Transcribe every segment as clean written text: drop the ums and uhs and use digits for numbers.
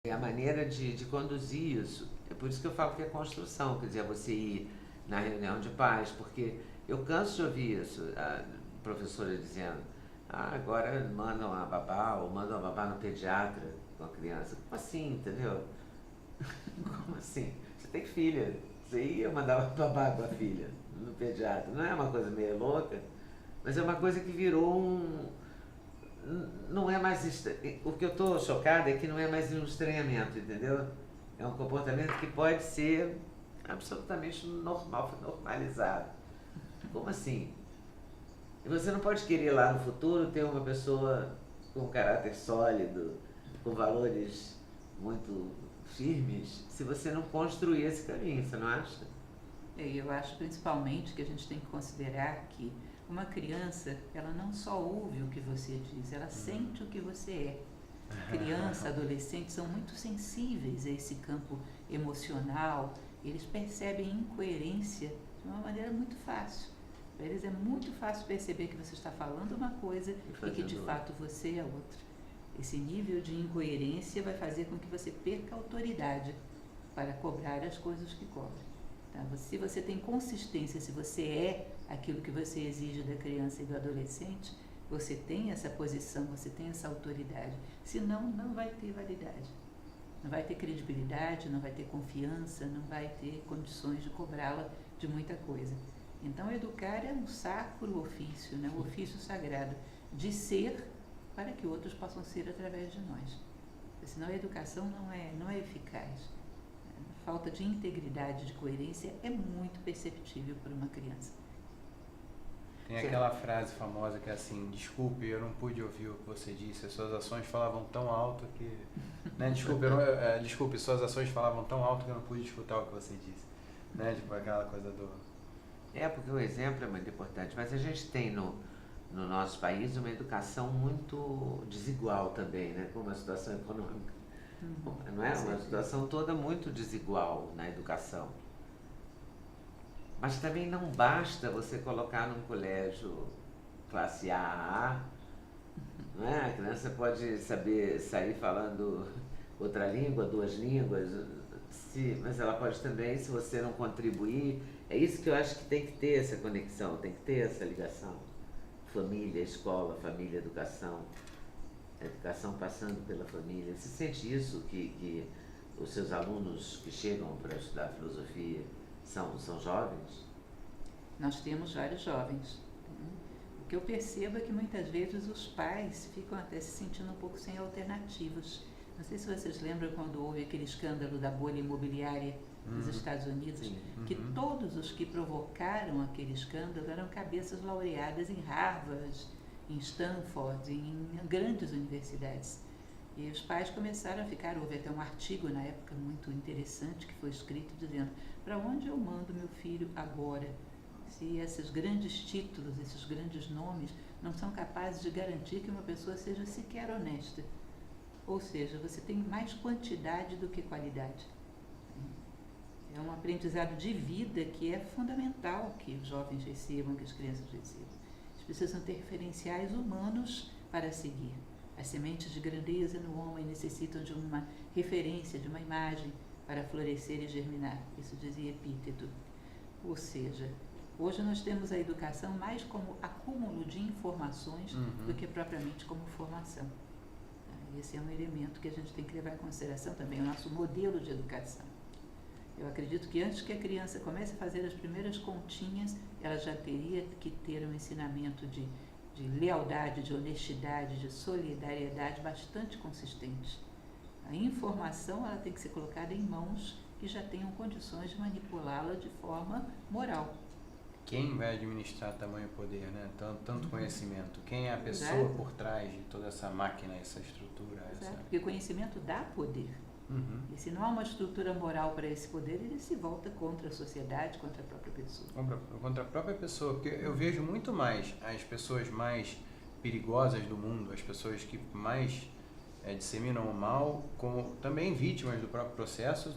É a maneira de conduzir isso. É por isso que eu falo que é construção, quer dizer, você ir na reunião de pais, porque eu canso de ouvir isso, a professora dizendo, agora mandam a babá, ou mandam a babá no pediatra com a criança. Como assim, entendeu? Como assim? Você tem filha, você ia mandar a babá com a filha no pediatra. Não é uma coisa meio louca, mas é uma coisa que virou não é mais. O que eu estou chocada é que não é mais um estranhamento, entendeu? É um comportamento que pode ser absolutamente normal, normalizado. Como assim? E você não pode querer lá no futuro ter uma pessoa com um caráter sólido, com valores muito firmes, se você não construir esse caminho, você não acha? Eu acho principalmente que a gente tem que considerar que uma criança, ela não só ouve o que você diz, ela sente o que você é. Criança, adolescente são muito sensíveis a esse campo emocional, eles percebem incoerência de uma maneira muito fácil. Para eles é muito fácil perceber que você está falando uma coisa e que de fato você é outra. Esse nível de incoerência vai fazer com que você perca a autoridade para cobrar as coisas que cobra. Tá? Se você tem consistência, se você é aquilo que você exige da criança e do adolescente, você tem essa posição, você tem essa autoridade. Senão, não vai ter validade. Não vai ter credibilidade, não vai ter confiança, não vai ter condições de cobrá-la de muita coisa. Então, educar é um sacro ofício, né? Um ofício sagrado de ser para que outros possam ser através de nós. Senão, a educação não é eficaz. A falta de integridade, de coerência é muito perceptível por uma criança. Tem aquela frase famosa que é assim, desculpe, eu não pude ouvir o que você disse, as suas ações falavam tão alto que... Né? Desculpe, suas ações falavam tão alto que eu não pude escutar o que você disse. Né? Tipo aquela coisa do... Porque o exemplo é muito importante, mas a gente tem no nosso país uma educação muito desigual também, né? Com uma situação econômica, não é? Uma situação toda muito desigual na educação. Mas também não basta você colocar num colégio classe A, não é? A criança pode saber sair falando outra língua, duas línguas, mas ela pode também, se você não contribuir, é isso que eu acho que tem que ter essa conexão, tem que ter essa ligação. Família, escola, família, educação. A educação passando pela família. Você sente isso, que os seus alunos que chegam para estudar filosofia são jovens? Nós temos vários jovens. O que eu percebo é que muitas vezes os pais ficam até se sentindo um pouco sem alternativas. Não sei se vocês lembram quando houve aquele escândalo da bolha imobiliária nos Estados Unidos, que todos os que provocaram aquele escândalo eram cabeças laureadas em Harvard, em Stanford, em grandes universidades. E os pais começaram a ficar, houve até um artigo na época muito interessante que foi escrito dizendo: para onde eu mando meu filho agora? Se esses grandes títulos, esses grandes nomes não são capazes de garantir que uma pessoa seja sequer honesta. Ou seja, você tem mais quantidade do que qualidade. É um aprendizado de vida que é fundamental que os jovens recebam, que as crianças recebam. Eles precisam ter referenciais humanos para seguir. As sementes de grandeza no homem necessitam de uma referência, de uma imagem para florescer e germinar. Isso dizia Epíteto. Ou seja, hoje nós temos a educação mais como acúmulo de informações do que propriamente como formação. Esse é um elemento que a gente tem que levar em consideração também, o nosso modelo de educação. Eu acredito que antes que a criança comece a fazer as primeiras continhas, ela já teria que ter um ensinamento de lealdade, de honestidade, de solidariedade bastante consistente. A informação ela tem que ser colocada em mãos que já tenham condições de manipulá-la de forma moral. Quem vai administrar tamanho poder, né? Tanto conhecimento? Quem é a pessoa por trás de toda essa máquina, essa estrutura? Porque o conhecimento dá poder. E se não há uma estrutura moral para esse poder, ele se volta contra a sociedade, contra a própria pessoa. Contra a própria pessoa, porque eu vejo muito mais as pessoas mais perigosas do mundo, as pessoas que mais disseminam o mal, como também vítimas do próprio processo.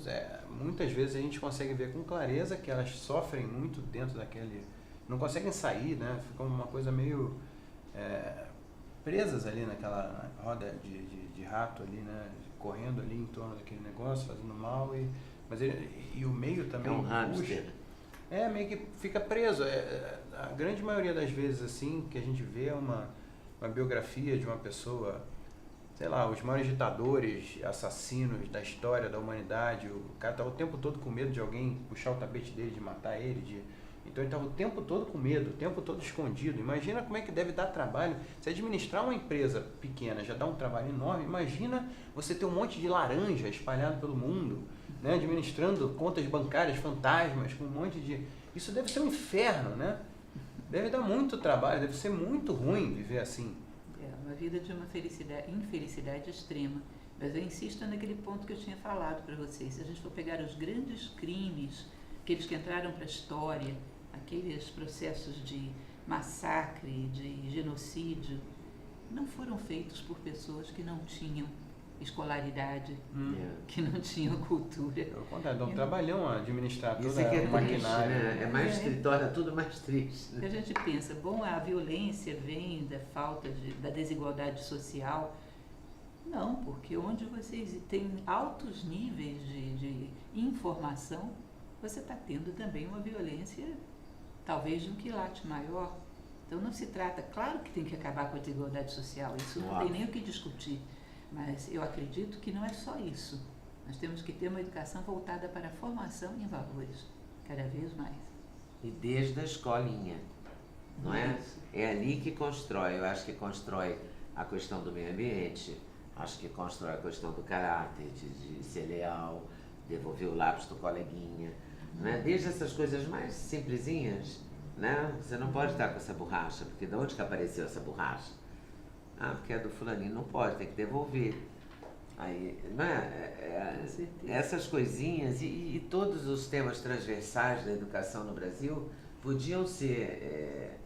Muitas vezes a gente consegue ver com clareza que elas sofrem muito dentro daquele... Não conseguem sair, né? Ficam uma coisa meio... presas ali naquela roda de rato ali, né? correndo ali em torno daquele negócio, fazendo mal, e o meio também É um hamster. meio que fica preso. A grande maioria das vezes, assim, que a gente vê uma biografia de uma pessoa, sei lá, os maiores ditadores, assassinos da história da humanidade, o cara estava o tempo todo com medo de alguém puxar o tapete dele, de matar ele, então ele estava o tempo todo com medo, o tempo todo escondido. Imagina como é que deve dar trabalho. Se administrar uma empresa pequena já dá um trabalho enorme, imagina você ter um monte de laranja espalhado pelo mundo, né? Administrando contas bancárias fantasmas, com um monte de... Isso deve ser um inferno, né? Deve dar muito trabalho, deve ser muito ruim viver assim. É uma vida de uma infelicidade extrema. Mas eu insisto naquele ponto que eu tinha falado para vocês. Se a gente for pegar os grandes crimes, aqueles que entraram para a história, aqueles processos de massacre, de genocídio, não foram feitos por pessoas que não tinham escolaridade, que não tinham cultura. Ao contrário, dá um trabalhão a administrar toda Isso é que é a triste, maquinária. né? Torna tudo mais triste. A gente pensa, bom, a violência vem da falta da desigualdade social. Não, porque onde vocês têm altos níveis de informação, você está tendo também uma violência, talvez de um quilate maior. Então não se trata, claro que tem que acabar com a desigualdade social, isso não tem nem o que discutir, mas eu acredito que não é só isso. Nós temos que ter uma educação voltada para a formação em valores, cada vez mais. E desde a escolinha, não é? É ali que constrói, eu acho que constrói a questão do meio ambiente, acho que constrói a questão do caráter, de ser leal, devolver o lápis do coleguinha, né? Desde essas coisas mais simplesinhas, né? Você não pode estar com essa borracha, porque de onde que apareceu essa borracha? Ah, porque é do fulaninho, não pode, tem que devolver. Aí, não é? Essas coisinhas e todos os temas transversais da educação no Brasil podiam ser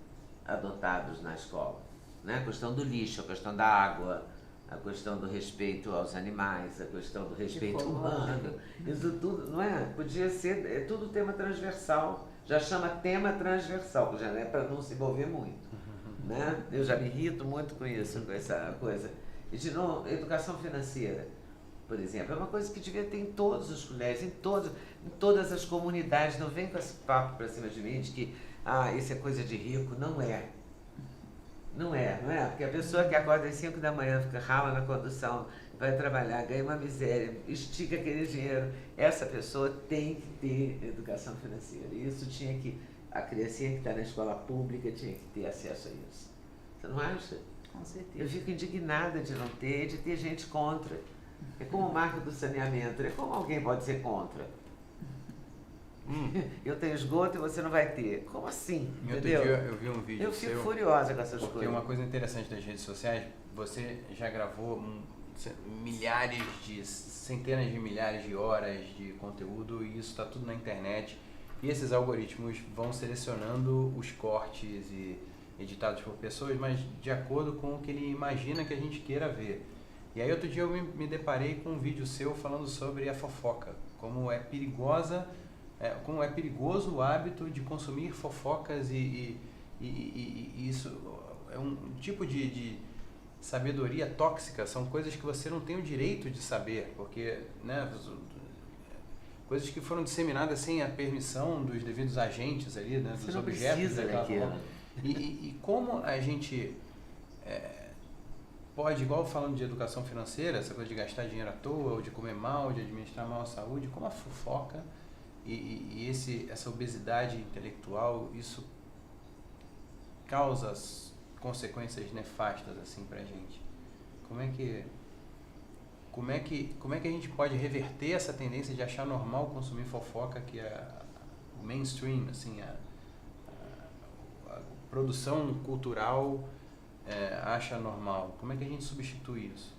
adotados na escola, né? A questão do lixo, a questão da água, a questão do respeito aos animais, a questão do respeito humano, isso tudo, não é? Podia ser, tudo tema transversal, já chama tema transversal, que já não é para não se envolver muito, né? Eu já me irrito muito com isso, com essa coisa. E de novo, educação financeira, por exemplo, é uma coisa que devia ter em todos os colégios, em todas as comunidades. Não vem com esse papo para cima de mim de que isso é coisa de rico. Não é. Não é. Porque a pessoa que acorda às 5 da manhã, fica rala na condução, vai trabalhar, ganha uma miséria, estica aquele dinheiro, essa pessoa tem que ter educação financeira. E isso a criancinha que está na escola pública tinha que ter acesso a isso. Você não acha? Com certeza. Eu fico indignada de não ter, de ter gente contra. É como o marco do saneamento, é como alguém pode ser contra. Eu tenho esgoto e você não vai ter. Como assim? Entendeu? Outro dia eu vi um vídeo Eu fico seu, furiosa com essas porque coisas. uma coisa interessante das redes sociais, você já gravou centenas de milhares de horas de conteúdo e isso está tudo na internet. E esses algoritmos vão selecionando os cortes e editados por pessoas, mas de acordo com o que ele imagina que a gente queira ver. E aí outro dia eu me deparei com um vídeo seu falando sobre a fofoca, como é perigoso o hábito de consumir fofocas e isso é um tipo de sabedoria tóxica, são coisas que você não tem o direito de saber, porque, né, coisas que foram disseminadas sem a permissão dos devidos agentes ali, né, dos objetos daquilo. E como a gente pode, igual falando de educação financeira, essa coisa de gastar dinheiro à toa, ou de comer mal, de administrar mal a saúde, como a fofoca e essa obesidade intelectual, isso causa consequências nefastas assim pra gente. Como é que a gente pode reverter essa tendência de achar normal consumir fofoca, que é o mainstream, assim, a produção cultural acha normal? Como é que a gente substitui isso?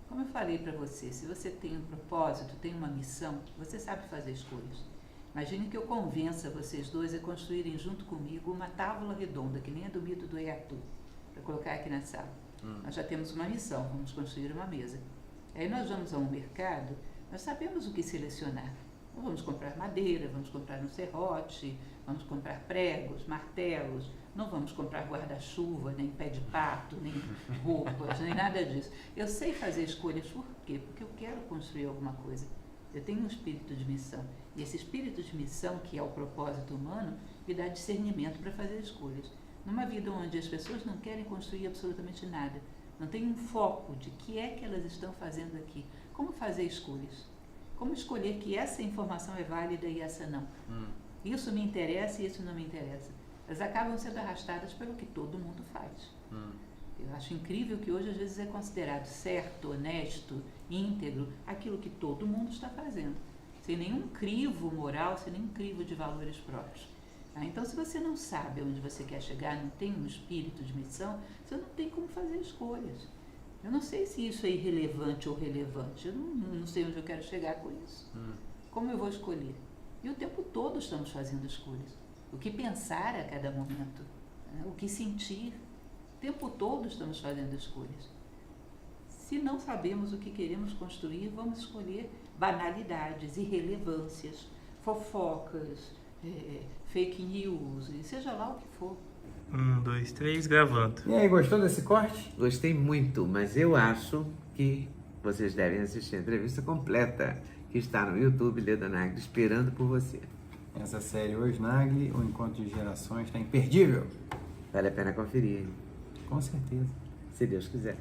Como eu falei para você, se você tem um propósito, tem uma missão, você sabe fazer escolhas. Imagine que eu convença vocês dois a construírem junto comigo uma tábua redonda, que nem a do mito do Eatu, para colocar aqui na sala. Nós já temos uma missão, vamos construir uma mesa. Aí nós vamos a um mercado, nós sabemos o que selecionar. Vamos comprar madeira, vamos comprar um serrote, vamos comprar pregos, martelos, Não vamos comprar guarda-chuva, nem pé de pato, nem roupas, nem nada disso. Eu sei fazer escolhas, por quê? Porque eu quero construir alguma coisa. Eu tenho um espírito de missão. E esse espírito de missão, que é o propósito humano, me dá discernimento para fazer escolhas. Numa vida onde as pessoas não querem construir absolutamente nada, não tem um foco de que é que elas estão fazendo aqui, como fazer escolhas? Como escolher que essa informação é válida e essa não? Isso me interessa e isso não me interessa. Elas acabam sendo arrastadas pelo que todo mundo faz. Eu acho incrível que hoje às vezes é considerado certo, honesto, íntegro, aquilo que todo mundo está fazendo, sem nenhum crivo moral, sem nenhum crivo de valores próprios. Então, se você não sabe onde você quer chegar, não tem um espírito de missão, você não tem como fazer escolhas. Eu não sei se isso é irrelevante ou relevante, eu não sei onde eu quero chegar com isso. Como eu vou escolher? E o tempo todo estamos fazendo escolhas. O que pensar a cada momento, né? O que sentir. O tempo todo estamos fazendo escolhas. Se não sabemos o que queremos construir, vamos escolher banalidades, irrelevâncias, fofocas, fake news, e seja lá o que for. 1, 2, 3, gravando. E aí, gostou desse corte? Gostei muito, mas eu acho que vocês devem assistir a entrevista completa, que está no YouTube Leda Nagli, esperando por você. Essa série Hoje Nagli, o Encontro de Gerações, está imperdível. Vale a pena conferir, hein? Com certeza. Se Deus quiser.